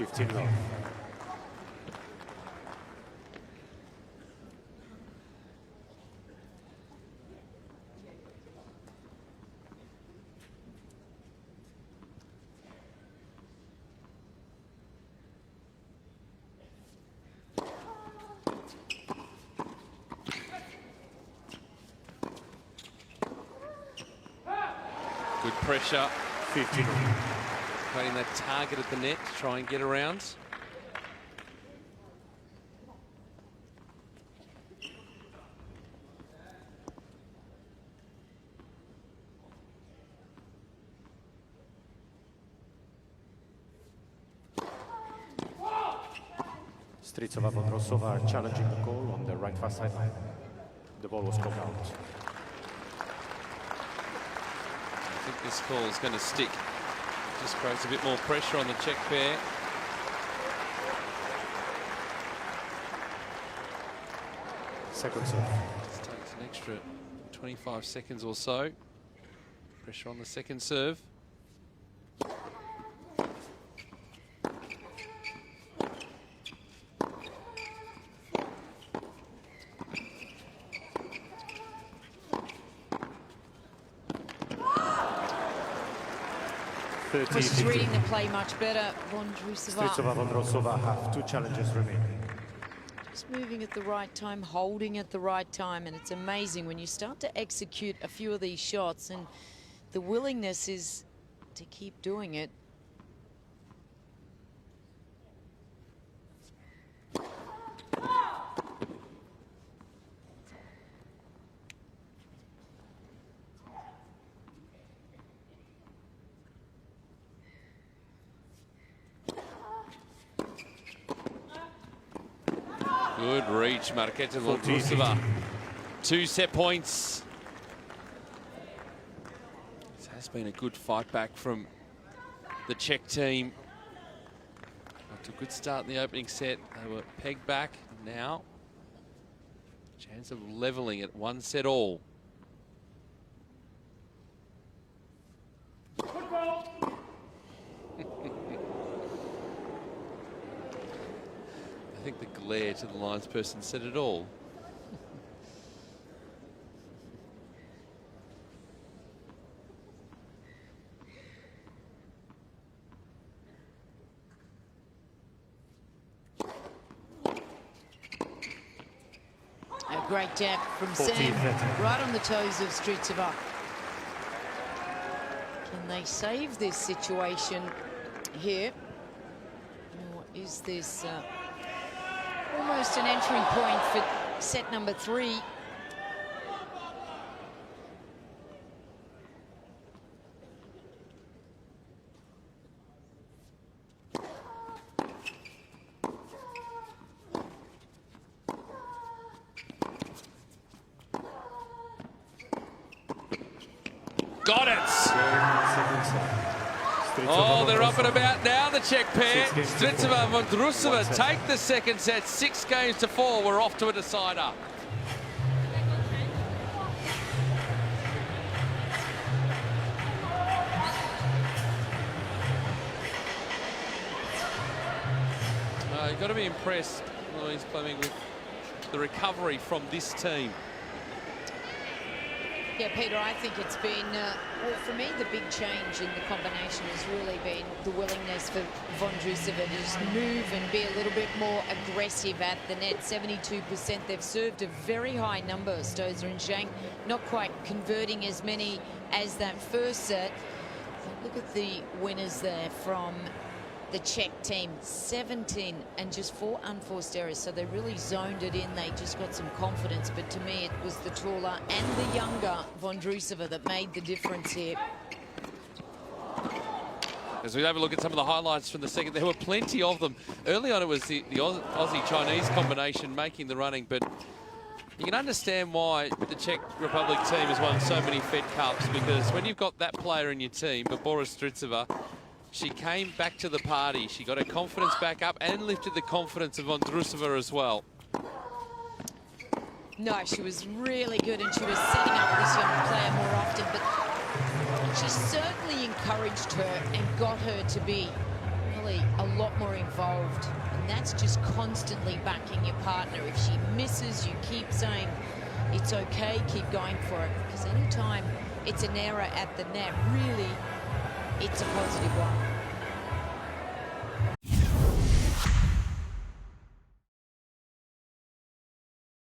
15 love. Good pressure. 15. Creating that target at the net to try and get around. Strycova, Vondrousova are challenging the goal on the right far sideline. The ball was called out. I think this call is going to stick. Just creates a bit more pressure on the Czech pair. Second serve. This takes an extra 25 seconds or so. Pressure on the second serve. She's reading the play much better. Vondrousova. Strycova, Vondrousova have 2 challenges remaining. Just moving at the right time, holding at the right time, and it's amazing when you start to execute a few of these shots and the willingness is to keep doing it. Good reach, Marketa Vondrousova. 2 set points. This has been a good fight back from the Czech team. After a good start in the opening set, they were pegged back. Now, chance of leveling at 1 set all. I think the glare to the linesperson said it all. A great jab from Sam, right on the toes of Strycova. Can they save this situation here? Or is this almost an entry point for set number 3? Got it! Oh, they're up and about now, the Czech pair. Strycova and Vondrousova take the second set, 6 games to 4. We're off to a decider. You've got to be impressed, Louise Fleming, with the recovery from this team. Yeah, Peter, I think it's been, well, for me, the big change in the combination has really been the willingness for Vondrousova to just move and be a little bit more aggressive at the net. 72%. They've served a very high number, Stosur and Zhang, not quite converting as many as that first set. Look at the winners there from the Czech team, 17 and just 4 unforced errors. So they really zoned it in. They just got some confidence. But to me, it was the taller and the younger Vondrousova that made the difference here. As we have a look at some of the highlights from the second, there were plenty of them. Early on, it was the Aussie-Chinese combination making the running, but you can understand why the Czech Republic team has won so many Fed Cups, because when you've got that player in your team, Barbora Strycova, she came back to the party. She got her confidence back up and lifted the confidence of Vondrousova as well. No, she was really good, and she was setting up this young player more often, but she certainly encouraged her and got her to be really generally a lot more involved, and that's just constantly backing your partner. If she misses, you keep saying, it's okay, keep going for it, because anytime it's an error at the net, really, it's a positive one.